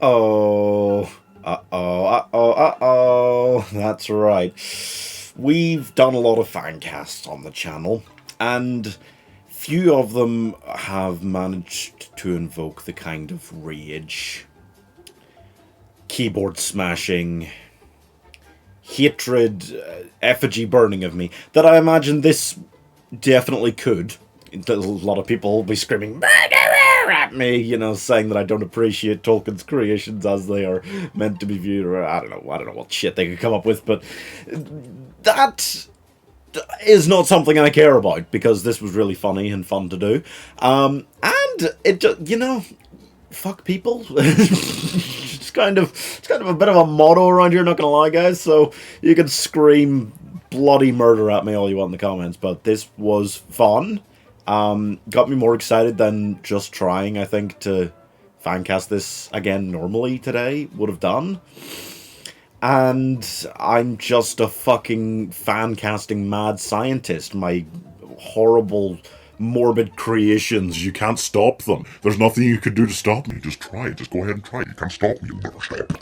Uh-oh. Uh-oh. Uh-oh. Uh-oh. That's right. We've done a lot of fan casts on the channel, and few of them have managed to invoke the kind of rage, keyboard smashing, hatred, effigy burning of me that I imagine this definitely could. A lot of people will be screaming "murderer" at me, saying that I don't appreciate Tolkien's creations as they are meant to be viewed, or I don't know what shit they could come up with, but that is not something I care about because this was really funny and fun to do, and it just, fuck people. It's kind of a bit of a motto around here, not gonna lie, guys. So you can scream bloody murder at me all you want in the comments, but this was fun. Got me more excited than just trying, I think, to fancast this again normally today would have done. And I'm just a fucking fan casting mad scientist. My horrible, morbid creations, you can't stop them. There's nothing you can do to stop me. Just try it. Just go ahead and try it. You can't stop me. You'll never stop.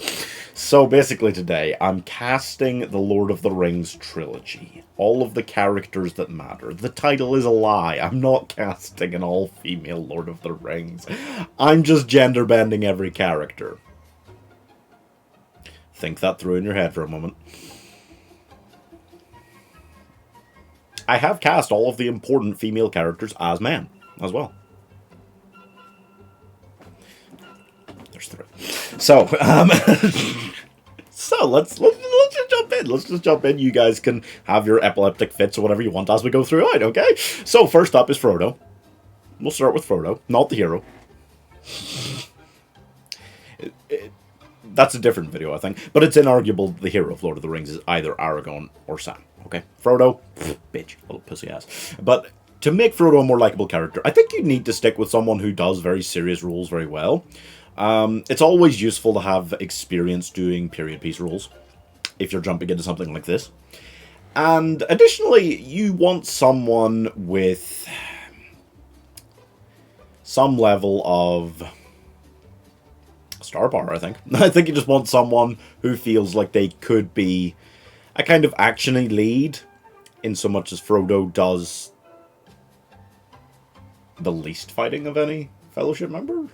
So basically today, I'm casting the Lord of the Rings trilogy. All of the characters that matter. The title is a lie. I'm not casting an all-female Lord of the Rings. I'm just gender-bending every character. Think that through in your head for a moment. I have cast all of the important female characters as men, as well. There's three. So, so let's just jump in. Let's just jump in. You guys can have your epileptic fits or whatever you want as we go through it, okay? So first up is Frodo. We'll start with Frodo, not the hero. That's a different video, I think. But it's inarguable the hero of Lord of the Rings is either Aragorn or Sam. Okay? Frodo, bitch, little pussy ass. But to make Frodo a more likable character, I think you need to stick with someone who does very serious roles very well. It's always useful to have experience doing period piece roles if you're jumping into something like this. And additionally, you want someone with some level of star power, I think. I think you just want someone who feels like they could be a kind of actiony lead, in so much as Frodo does the least fighting of any Fellowship member.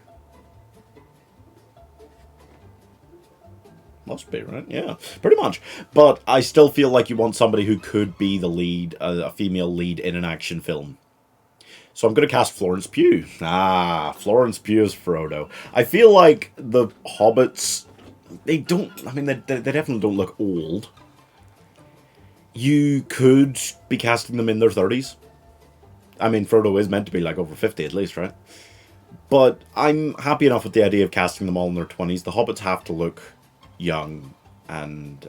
Must be, right? Yeah, pretty much. But I still feel like you want somebody who could be the lead, a female lead in an action film. So I'm going to cast Florence Pugh. Florence Pugh as Frodo. I feel like the hobbits, they definitely don't look old. You could be casting them in their 30s. I mean, Frodo is meant to be like over 50 at least, right? But I'm happy enough with the idea of casting them all in their 20s. The hobbits have to look young and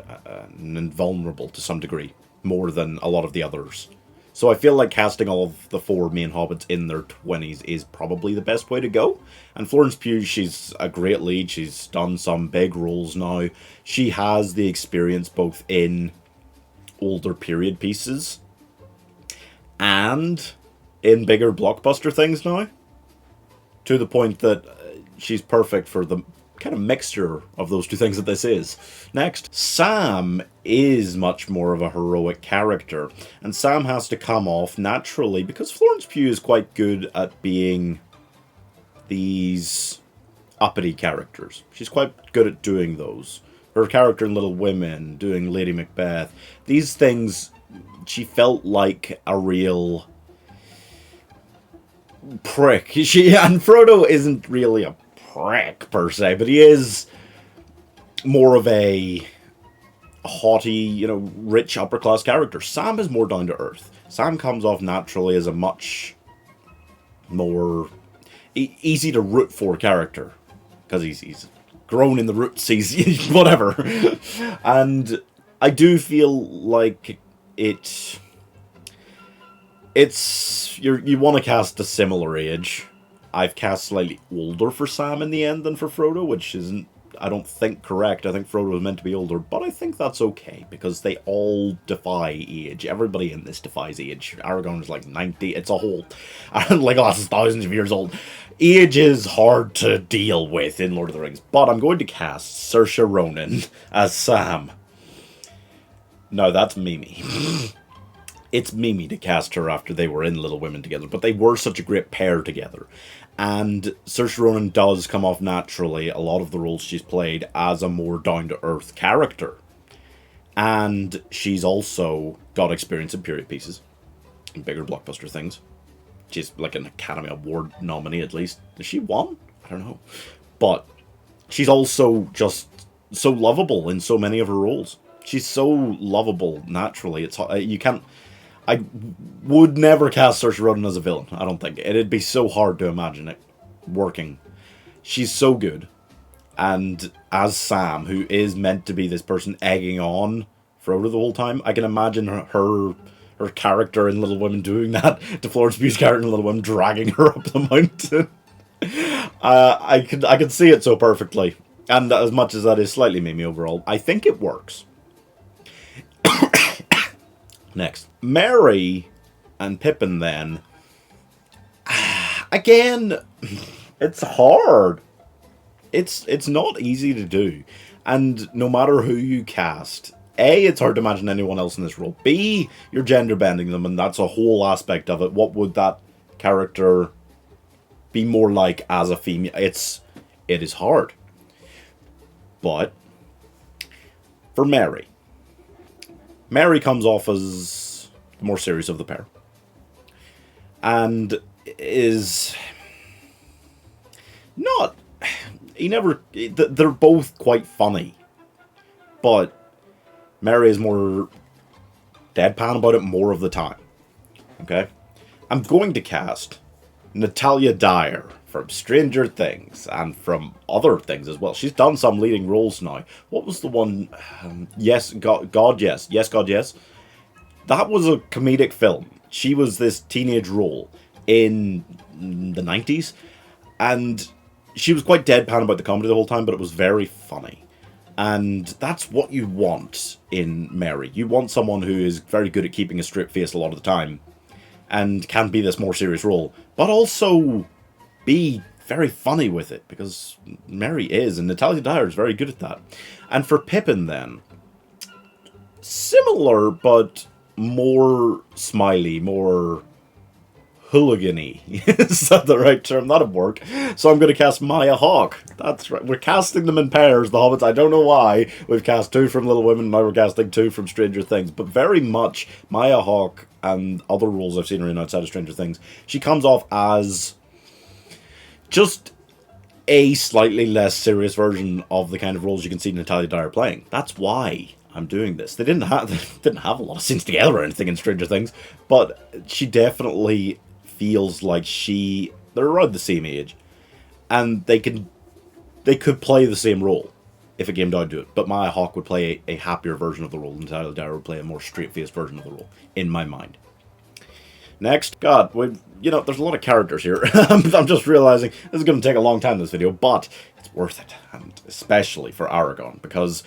vulnerable to some degree, more than a lot of the others. So I feel like casting all of the four main hobbits in their 20s is probably the best way to go. And Florence Pugh, she's a great lead. She's done some big roles now. She has the experience both in older period pieces and in bigger blockbuster things now. To the point that she's perfect for the kind of mixture of those two things that this is. Next, Sam is much more of a heroic character, and Sam has to come off naturally because Florence Pugh is quite good at being these uppity characters. She's quite good at doing those. Her character in Little Women, doing Lady Macbeth, these things, she felt like a real prick. And Frodo isn't really a prick per se, but he is more of a haughty, rich upper class character. Sam is more down to earth. Sam comes off naturally as a much more easy to root for character because he's grown in the roots. He's whatever, and I do feel like it's you want to cast a similar age. I've cast slightly older for Sam in the end than for Frodo, which isn't I don't think correct. I think Frodo was meant to be older, but I think that's okay, because they all defy age. Everybody in this defies age. Aragorn is like 90. It's a whole... Legolas is thousands of years old. Age is hard to deal with in Lord of the Rings, but I'm going to cast Saoirse Ronan as Sam. No, that's Mimi. It's Mimi to cast her after they were in Little Women together, but they were such a great pair together. And Saoirse Ronan does come off naturally, a lot of the roles she's played, as a more down-to-earth character. And she's also got experience in period pieces, and bigger blockbuster things. She's like an Academy Award nominee, at least. Has she won? I don't know. But she's also just so lovable in so many of her roles. She's so lovable naturally. It's you can't... I would never cast Saoirse Ronan as a villain, I don't think. It'd be so hard to imagine it working. She's so good. And as Sam, who is meant to be this person egging on Frodo the whole time, I can imagine her character in Little Women doing that to Florence Pugh's character in Little Women, dragging her up the mountain. I could see it so perfectly. And as much as that is slightly Mimi overall, I think it works. Next, Merry and Pippin then. Again, it's hard. It's not easy to do. And no matter who you cast, A, it's hard to imagine anyone else in this role. B, you're gender bending them, and that's a whole aspect of it. What would that character be more like as a female? It is hard. But for Merry comes off as the more serious of the pair. And is not... They're both quite funny. But Merry is more deadpan about it more of the time. Okay? I'm going to cast Natalya Dyer from Stranger Things and from other things as well. She's done some leading roles now. What was the one? Yes, God, yes. Yes, God, yes. That was a comedic film. She was this teenage role in the 90s. And she was quite deadpan about the comedy the whole time, but it was very funny. And that's what you want in Merry. You want someone who is very good at keeping a straight face a lot of the time and can be this more serious role, but also be very funny with it, because Merry is, and Natalya Dyer is very good at that. And for Pippin then, similar, but more smiley, more hooligan-y. Is that the right term? That'd work. So I'm going to cast Maya Hawke. That's right. We're casting them in pairs, the Hobbits. I don't know why. We've cast 2 from Little Women, now we're casting 2 from Stranger Things. But very much Maya Hawke and other roles I've seen her in outside of Stranger Things, she comes off as just a slightly less serious version of the kind of roles you can see Natalya Dyer playing. That's why I'm doing this. They didn't have a lot of scenes together or anything in Stranger Things, but she definitely feels like they're around the same age, and they could play the same role if it came down to it. But Maya Hawke would play a happier version of the role, and Natalya Dyer would play a more straight-faced version of the role, in my mind. Next, God, there's a lot of characters here. I'm just realizing this is going to take a long time, this video, but it's worth it, and especially for Aragorn, because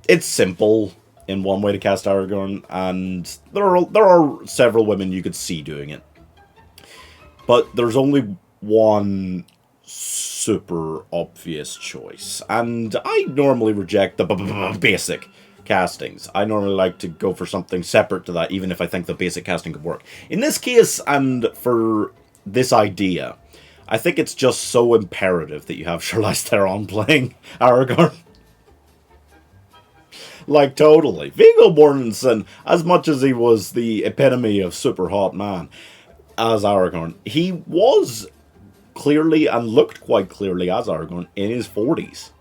it's simple in one way to cast Aragorn, and there are several women you could see doing it. But there's only one super obvious choice, and I normally reject the basic castings. I normally like to go for something separate to that, even if I think the basic casting could work. In this case, and for this idea, I think it's just so imperative that you have Charlize Theron playing Aragorn. Like, totally. Viggo Mortensen, as much as he was the epitome of super hot man as Aragorn, he was clearly, and looked quite clearly as Aragorn, in his 40s.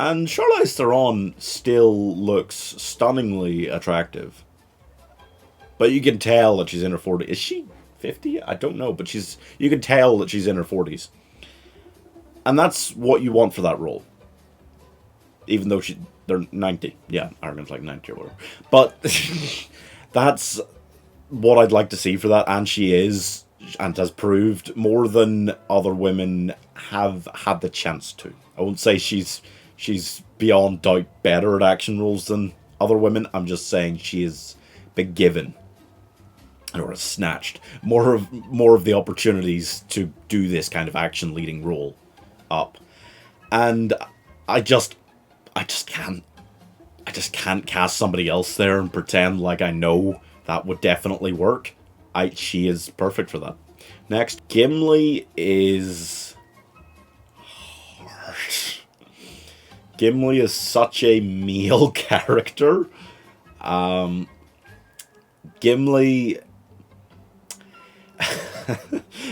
And Charlize Theron still looks stunningly attractive. But you can tell that she's in her 40s. Is she 50? I don't know, but you can tell that she's in her 40s. And that's what you want for that role. Even though they're 90. Yeah, Aragorn's like 90 or whatever. But that's what I'd like to see for that. And she is and has proved more than other women have had the chance to. I won't say she's beyond doubt better at action roles than other women. I'm just saying she has been given, or snatched, more of the opportunities to do this kind of action leading role up. And I just can't cast somebody else there and pretend like I know that would definitely work. She is perfect for that. Next, Gimli is hard. Gimli is such a male character. Gimli...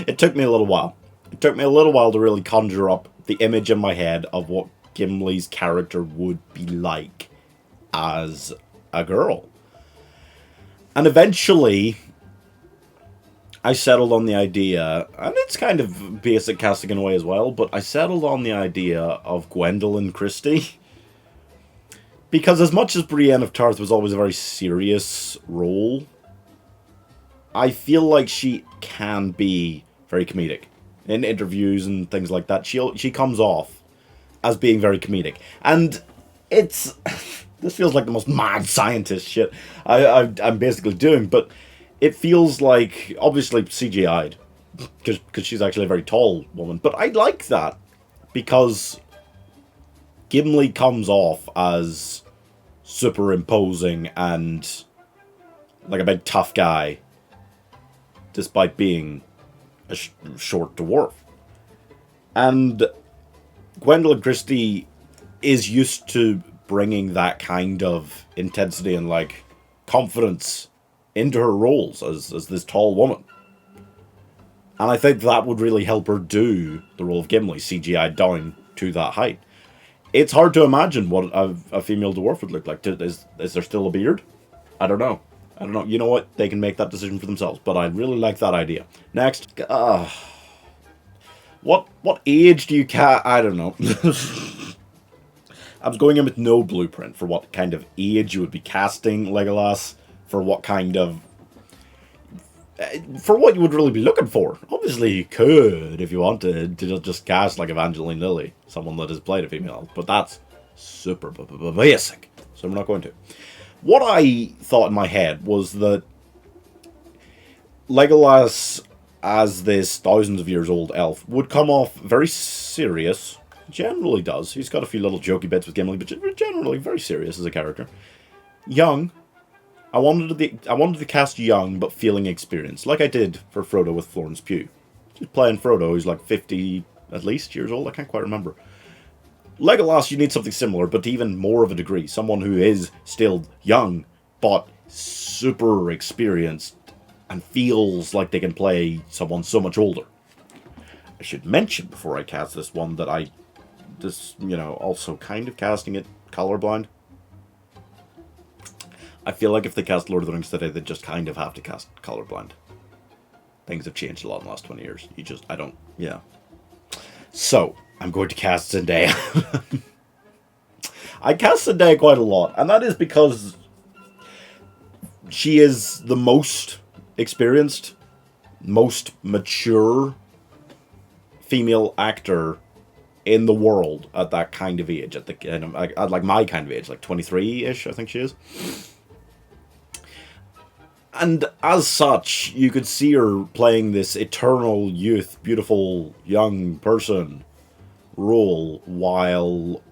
It took me a little while. It took me a little while to really conjure up the image in my head of what Gimli's character would be like as a girl. And eventually, I settled on the idea, and it's kind of basic casting in a way as well, but I settled on the idea of Gwendoline Christie. Because as much as Brienne of Tarth was always a very serious role, I feel like she can be very comedic. In interviews and things like that, she comes off as being very comedic. And it's... This feels like the most mad scientist shit I'm basically doing, but it feels like, obviously, CGI'd, because she's actually a very tall woman. But I like that, because Gimli comes off as super imposing and like a big tough guy, despite being a short dwarf. And Gwendoline Christie is used to bringing that kind of intensity and, like, confidence into her roles as this tall woman. And I think that would really help her do the role of Gimli, CGI down to that height. It's hard to imagine what a female dwarf would look like. Is there still a beard? I don't know. You know what? They can make that decision for themselves. But I really like that idea. Next. What age do you I don't know. I was going in with no blueprint for what kind of age you would be casting Legolas, for what kind of... for what you would really be looking for. Obviously, you could, if you wanted, to just cast like Evangeline Lilly, someone that has played a female, but that's super basic, so I'm not going to. What I thought in my head was that Legolas, as this thousands of years old elf, would come off very serious. Generally does. He's got a few little jokey bits with Gimli, but generally very serious as a character. Young. I wanted to cast young, but feeling experienced, like I did for Frodo with Florence Pugh. Just playing Frodo, who's like 50 at least years old. I can't quite remember. Legolas, you need something similar, but to even more of a degree. Someone who is still young, but super experienced, and feels like they can play someone so much older. I should mention before I cast this one that also kind of casting it colorblind. I feel like if they cast Lord of the Rings today, they just kind of have to cast colorblind. Things have changed a lot in the last 20 years. So, I'm going to cast Zendaya. I cast Zendaya quite a lot, and that is because she is the most experienced, most mature female actor in the world at that kind of age, at like my kind of age, like 23-ish, I think she is. And as such, you could see her playing this eternal youth, beautiful young person role while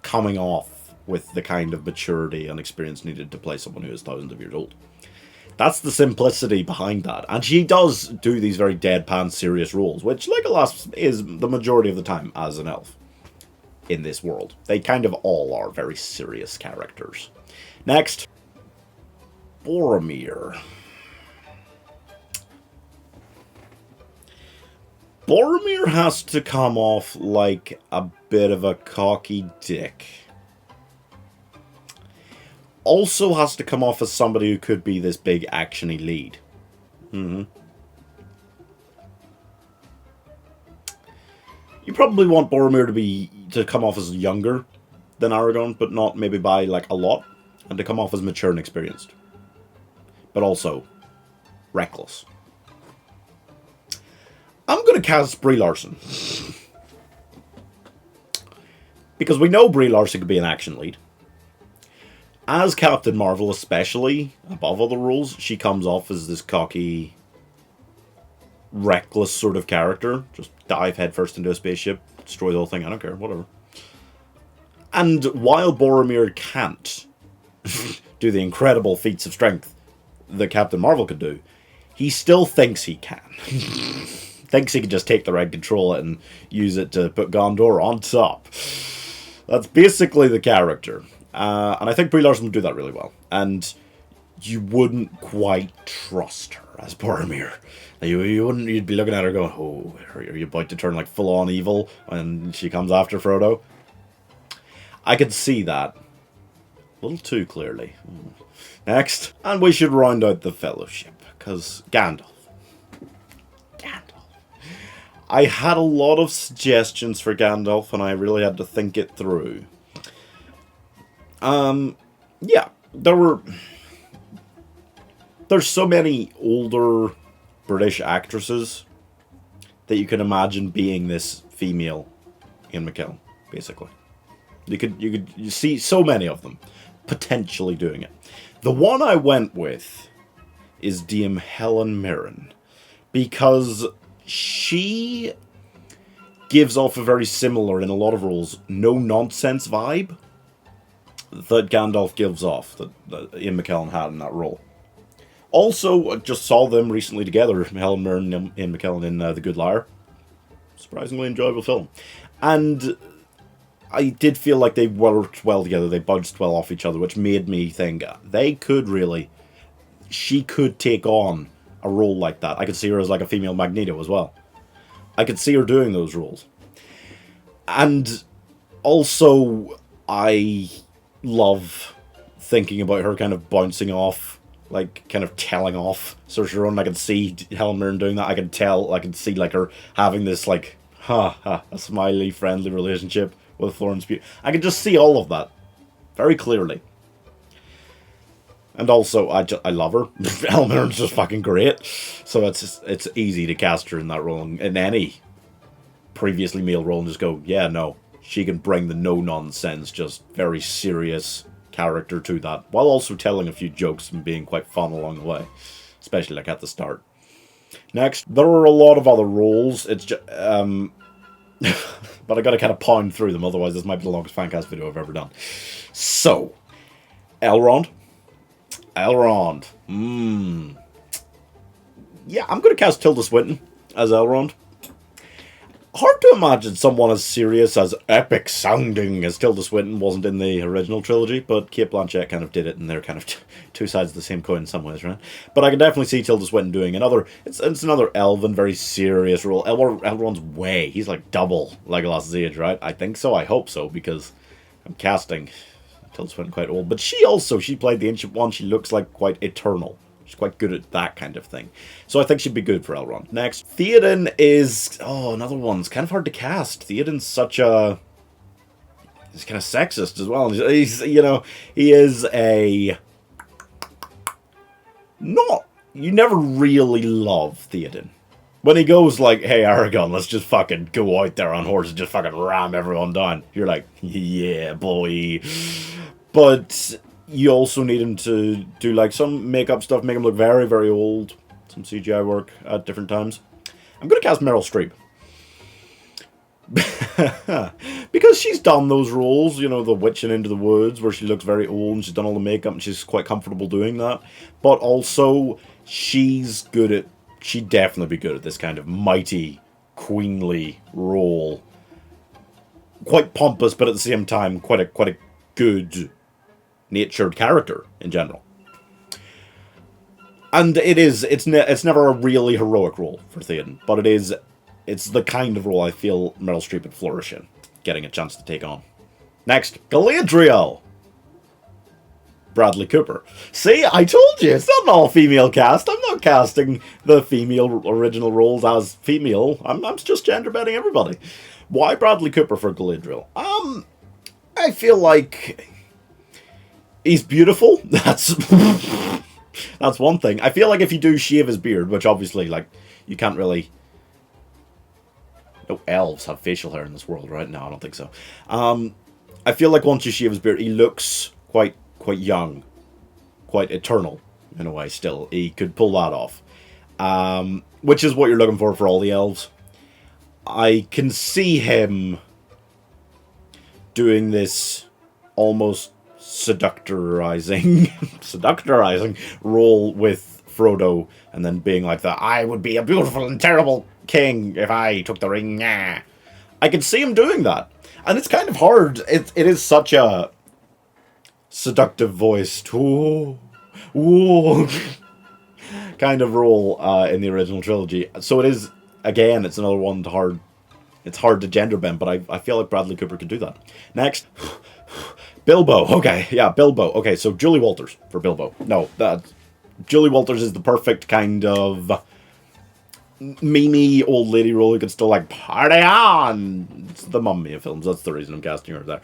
coming off with the kind of maturity and experience needed to play someone who is thousands of years old. That's the simplicity behind that. And she does do these very deadpan, serious roles, which Legolas is the majority of the time as an elf in this world. They kind of all are very serious characters. Next, Boromir. Boromir has to come off like a bit of a cocky dick. Also has to come off as somebody who could be this big actiony lead. You probably want Boromir to come off as younger than Aragorn, but not maybe by like a lot, and to come off as mature and experienced. But also reckless. I'm going to cast Brie Larson. Because we know Brie Larson could be an action lead. As Captain Marvel especially, above other roles, she comes off as this cocky, reckless sort of character. Just dive headfirst into a spaceship, destroy the whole thing, I don't care, whatever. And while Boromir can't do the incredible feats of strength that Captain Marvel could do, he still thinks he can. Thinks he can just take the red, control it, and use it to put Gondor on top. That's basically the character. And I think Brie Larson would do that really well. And you wouldn't quite trust her as Boromir. You wouldn't. You'd be looking at her going, "Oh, are you about to turn like full on evil when she comes after Frodo?" I could see that a little too clearly. Next, and we should round out the Fellowship because Gandalf. I had a lot of suggestions for Gandalf, and I really had to think it through. Yeah, there's so many older British actresses that you can imagine being this female Ian McKellen, basically. You see so many of them potentially doing it. The one I went with is Dame Helen Mirren, because she gives off a very similar, in a lot of roles, no-nonsense vibe that Gandalf gives off, that Ian McKellen had in that role. Also, I just saw them recently together, Helen Mirren and Ian McKellen in The Good Liar. Surprisingly enjoyable film. And I did feel like they worked well together, they bounced well off each other, which made me think she could take on a role like that. I could see her as like a female Magneto as well. I could see her doing those roles. And also, I love thinking about her kind of bouncing off, like kind of telling off Saoirse Ronan. I can see Helen Mirren doing that. I can see like her having this like, a smiley, friendly relationship with Florence Pugh. I can just see all of that very clearly. And also, I love her. Helen Mirren's just fucking great. So it's easy to cast her in that role, in any previously male role, and just go, yeah, no. She can bring the no-nonsense, just very serious character to that, while also telling a few jokes and being quite fun along the way. Especially like at the start. Next, there are a lot of other roles. It's just, but I gotta kind of pound through them, otherwise this might be the longest fancast video I've ever done. So, Elrond. Yeah, I'm going to cast Tilda Swinton as Elrond. Hard to imagine someone as serious, as epic sounding as Tilda Swinton wasn't in the original trilogy, but Cate Blanchett kind of did it, and they're kind of two sides of the same coin in some ways, right? But I can definitely see Tilda Swinton doing it's another elven, very serious role. Elrond's way, he's like double Legolas' age, right? I think so, I hope so, because I'm casting Tilda Swinton quite old. But she played the Ancient One, she looks like quite eternal. She's quite good at that kind of thing. So I think she'd be good for Elrond. Next, Theoden is... Oh, another one. It's kind of hard to cast. Theoden's such a... He's kind of sexist as well. He's he is a... Not... You never really love Theoden. When he goes like, hey, Aragorn, let's just fucking go out there on horse and just fucking ram everyone down. You're like, yeah, boy. But... You also need him to do like some makeup stuff, make him look very, very old. Some CGI work at different times. I'm going to cast Meryl Streep. Because she's done those roles, The Witch and Into the Woods, where she looks very old and she's done all the makeup and she's quite comfortable doing that. But also, she'd definitely be good at this kind of mighty, queenly role. Quite pompous, but at the same time, quite a good natured character in general. And it's never a really heroic role for Theoden, but it's the kind of role I feel Meryl Streep would flourish in, getting a chance to take on. Next, Galadriel. Bradley Cooper. See, I told you, it's not an all-female cast. I'm not casting the female original roles as female. I'm just gender bending everybody. Why Bradley Cooper for Galadriel? I feel like he's beautiful. That's one thing. I feel like if you do shave his beard, which obviously, like, you can't really Oh, elves have facial hair in this world, right? No, I don't think so. I feel like once you shave his beard, he looks quite young, quite eternal in a way. Still, he could pull that off, which is what you're looking for all the elves. I can see him doing this almost seductorizing role with Frodo, and then being like that. I would be a beautiful and terrible king if I took the ring. Nah. I can see him doing that. And it's kind of hard. It is such a seductive voiced kind of role in the original trilogy. So it is, again, it's another one it's hard to gender bend, but I feel like Bradley Cooper could do that. Next, Bilbo. Okay, yeah, Bilbo. Okay, so Julie Walters for Bilbo. No, Julie Walters is the perfect kind of memey old lady role who can still like party on. It's the Mummy films. That's the reason I'm casting her there.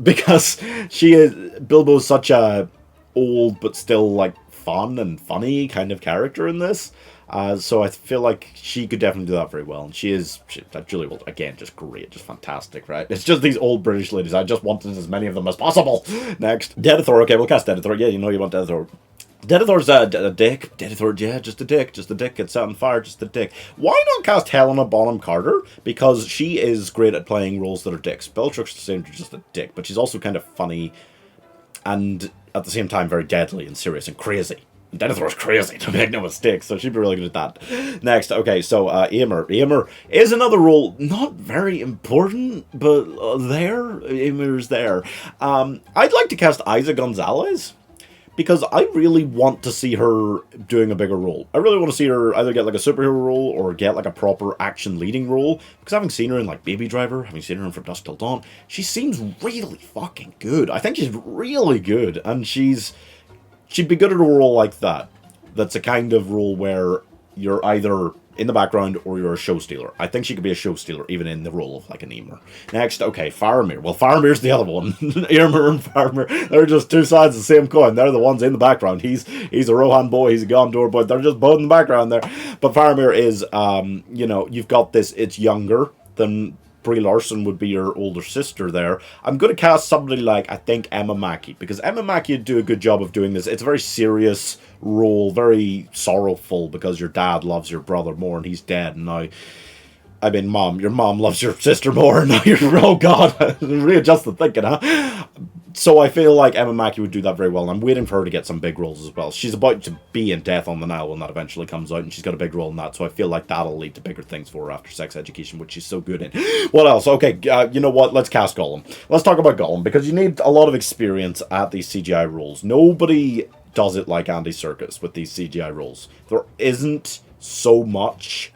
Because Bilbo's such a old but still like fun and funny kind of character in this. So I feel like she could definitely do that very well. And Julie Walters, again, just great, just fantastic, right? It's just these old British ladies. I just wanted as many of them as possible. Next, Denethor. Okay, we'll cast Denethor. Yeah, you know you want Denethor. Denethor's a dick. Denethor, yeah, just a dick. Just a dick. Gets set on fire, just a dick. Why not cast Helena Bonham Carter? Because she is great at playing roles that are dicks. Bellatrix Lestrange is just a dick, but she's also kind of funny and at the same time very deadly and serious and crazy. Denethor's crazy, to make no mistake, so she'd be really good at that. Next, okay, so Eomer. Eomer is another role, not very important, but Eomer's there. I'd like to cast Isa Gonzalez, because I really want to see her doing a bigger role. I really want to see her either get like a superhero role or get like a proper action leading role. Because having seen her in like Baby Driver, having seen her in From Dusk Till Dawn, she seems really fucking good. I think she's really good, and she'd be good at a role like that. That's a kind of role where you're either in the background or you're a show stealer. I think she could be a show stealer even in the role of like an Eomer. Next, okay, Faramir. Well, Faramir's the other one. Eomer and Faramir, they're just two sides of the same coin. They're the ones in the background. He's a Rohan boy, he's a Gondor boy. They're just both in the background there. But Faramir is, you've got this, it's younger than Brie Larson would be your older sister there. I'm going to cast somebody like, I think, Emma Mackey, because Emma Mackey would do a good job of doing this. It's a very serious role, very sorrowful, because your dad loves your brother more and he's dead, and now, I mean, your mom loves your sister more, and now you're, oh god, readjust the thinking, huh? So I feel like Emma Mackey would do that very well, and I'm waiting for her to get some big roles as well. She's about to be in Death on the Nile when that eventually comes out, and she's got a big role in that, so I feel like that'll lead to bigger things for her after Sex Education, which she's so good in. What else? Okay, you know what? Let's cast Gollum. Let's talk about Gollum, because you need a lot of experience at these CGI roles. Nobody does it like Andy Serkis with these CGI roles. There isn't so much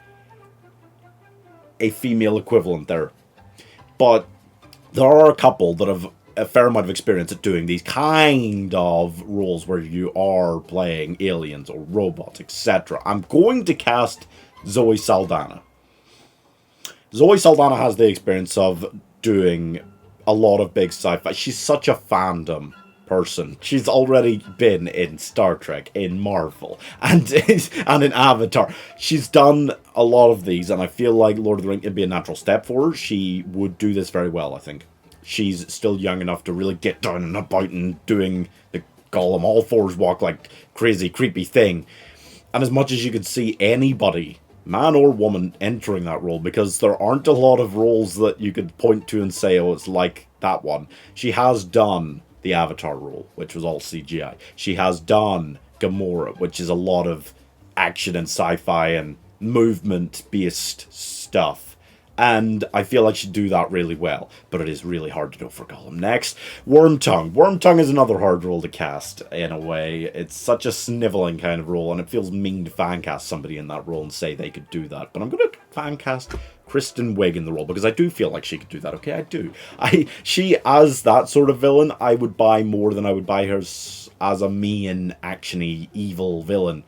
a female equivalent there. But there are a couple that have a fair amount of experience at doing these kind of roles where you are playing aliens or robots, etc. I'm going to cast Zoe Saldana. Zoe Saldana has the experience of doing a lot of big sci-fi. She's such a fandom person. She's already been in Star Trek, in Marvel, and in Avatar. She's done a lot of these, and I feel like Lord of the Rings would be a natural step for her. She would do this very well, I think. She's still young enough to really get down and about and doing the Gollum all fours walk like crazy, creepy thing. And as much as you could see anybody, man or woman, entering that role, because there aren't a lot of roles that you could point to and say, oh, it's like that one. She has done the Avatar role, which was all CGI. She has done Gamora, which is a lot of action and sci-fi and movement-based stuff. And I feel like she'd do that really well, but it is really hard to do for Gollum. Next, Wormtongue. Wormtongue is another hard role to cast, in a way. It's such a snivelling kind of role, and it feels mean to fan cast somebody in that role and say they could do that. But I'm going to fan cast Kristen Wiig in the role, because I do feel like she could do that, okay? I do. She, as that sort of villain, I would buy more than I would buy her as a mean, actiony, evil villain,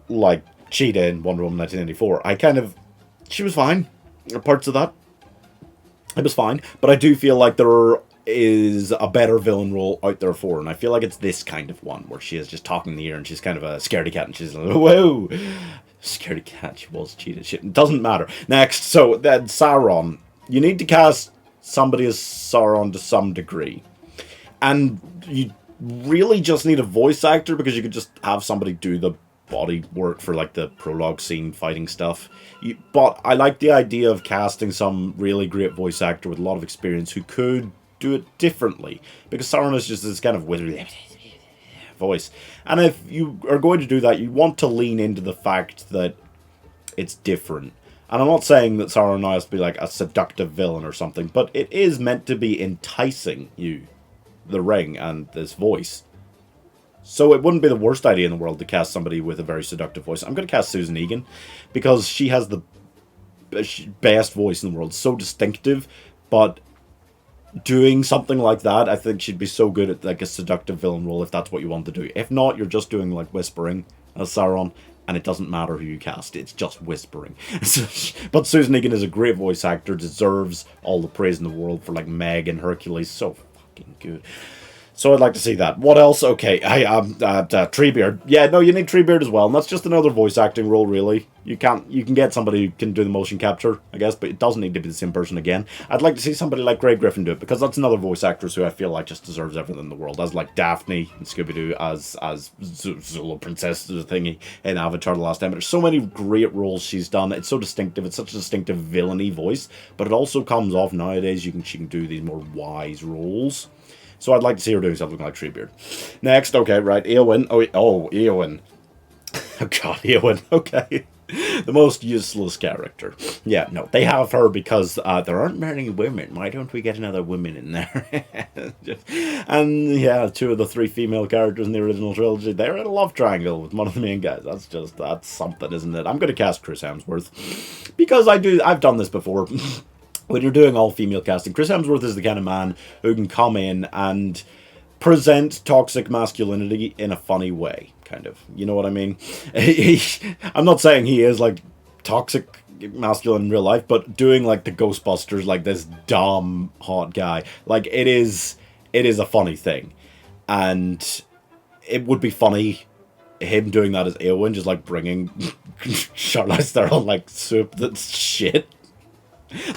like Cheetah in Wonder Woman 1984. She was fine. Parts of that, it was fine, but I do feel like there is a better villain role out there for her, and I feel like it's this kind of one where she is just talking in the ear and she's kind of a scaredy cat and she's like, whoa, Scaredy cat, she was cheated. Shit, it doesn't matter. Next, so then Saron. You need to cast somebody as Saron to some degree. And you really just need a voice actor, because you could just have somebody do the body work for like the prologue scene fighting stuff. But I like the idea of casting some really great voice actor with a lot of experience who could do it differently, because Saron is just this kind of withered voice. And if you are going to do that, you want to lean into the fact that it's different. And I'm not saying that Saron now has to be like a seductive villain or something, but it is meant to be enticing you, the ring and this voice. So it wouldn't be the worst idea in the world to cast somebody with a very seductive voice. I'm going to cast Susan Egan, because she has the best voice in the world. So distinctive, but doing something like that, I think she'd be so good at like a seductive villain role if that's what you want to do. If not, you're just doing like whispering as Saron, and it doesn't matter who you cast, it's just whispering. But Susan Egan is a great voice actor, deserves all the praise in the world for like Meg and Hercules. So fucking good. So I'd like to see that. What else? Okay, Treebeard. Yeah, no, you need Treebeard as well, and that's just another voice acting role, really. You can get somebody who can do the motion capture, I guess, but it doesn't need to be the same person again. I'd like to see somebody like Greg Griffin do it, because that's another voice actress who I feel like just deserves everything in the world. As like Daphne in Scooby-Doo, as Zula Princess thingy in Avatar: The Last Airbender. There's so many great roles she's done. It's so distinctive. It's such a distinctive villainy voice, but it also comes off nowadays. She can do these more wise roles. So I'd like to see her doing something like Treebeard. Next, okay, right, Eowyn. Oh, Eowyn. Oh god, Eowyn, okay. The most useless character. Yeah, no, they have her because there aren't many women. Why don't we get another woman in there? And yeah, 2 of the 3 female characters in the original trilogy, they're in a love triangle with one of the main guys. That's something, isn't it? I'm going to cast Chris Hemsworth, because I've done this before. When you're doing all-female casting, Chris Hemsworth is the kind of man who can come in and present toxic masculinity in a funny way, kind of. You know what I mean? I'm not saying he is, like, toxic masculine in real life, but doing, like, the Ghostbusters, like, this dumb, hot guy, like, it is a funny thing. And it would be funny, him doing that as Eowyn, just, like, bringing Charlize Theron, like, soup that's shit.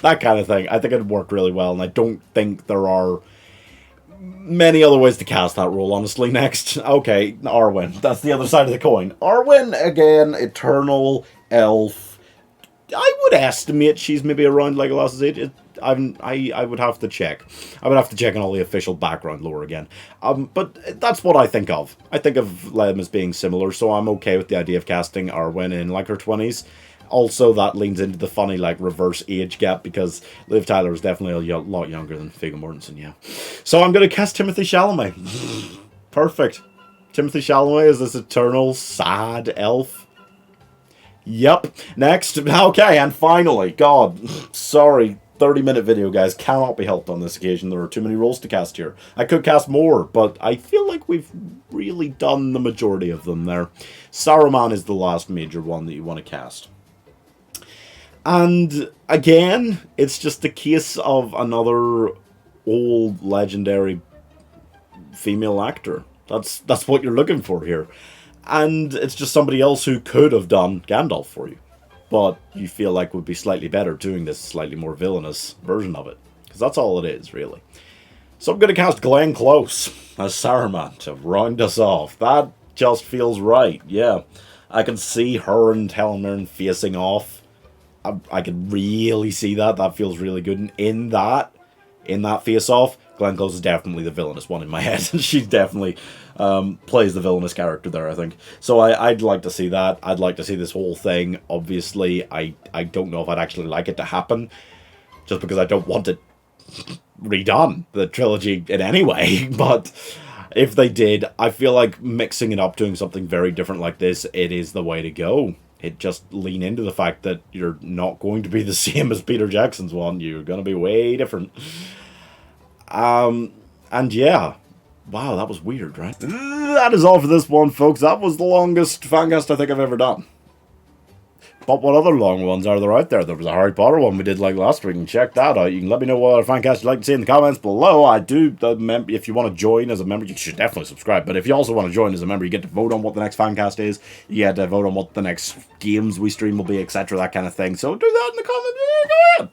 That kind of thing. I think it'd work really well, and I don't think there are many other ways to cast that role, honestly. Next, okay, Arwen. That's the other side of the coin. Arwen, again, eternal elf. I would estimate she's maybe around Legolas's age. I would have to check. I would have to check on all the official background lore again. But that's what I think of. I think of them as being similar, so I'm okay with the idea of casting Arwen in like her 20s. Also, that leans into the funny, like, reverse age gap, because Liv Tyler is definitely a lot younger than Viggo Mortensen, yeah. So I'm going to cast Timothée Chalamet. Perfect. Timothée Chalamet is this eternal, sad elf. Yep. Next. Okay, and finally, God, sorry, 30-minute video, guys. Cannot be helped on this occasion. There are too many roles to cast here. I could cast more, but I feel like we've really done the majority of them there. Saruman is the last major one that you want to cast. And again, it's just a case of another old legendary female actor. That's what you're looking for here. And it's just somebody else who could have done Gandalf for you, but you feel like would be slightly better doing this slightly more villainous version of it. Because that's all it is, really. So I'm going to cast Glenn Close as Saruman to round us off. That just feels right, yeah. I can see her and Helen Mirren facing off. I could really see that. That feels really good. And in that face-off, Glenn Close is definitely the villainous one in my head. She definitely plays the villainous character there, I think. So I'd like to see that. I'd like to see this whole thing. Obviously, I don't know if I'd actually like it to happen, just because I don't want it redone, the trilogy, in any way. But if they did, I feel like mixing it up, doing something very different like this, it is the way to go. It just lean into the fact that you're not going to be the same as Peter Jackson's one. You're going to be way different. And yeah. Wow, that was weird, right? That is all for this one, folks. That was the longest fan cast I think I've ever done. But what other long ones are there out there? There was a Harry Potter one we did like last week, and check that out. You can let me know what other fan casts you'd like to see in the comments below. I do, if you want to join as a member, you should definitely subscribe. But if you also want to join as a member, you get to vote on what the next fan cast is. You get to vote on what the next games we stream will be, etc., that kind of thing. So do that in the comments. Go ahead.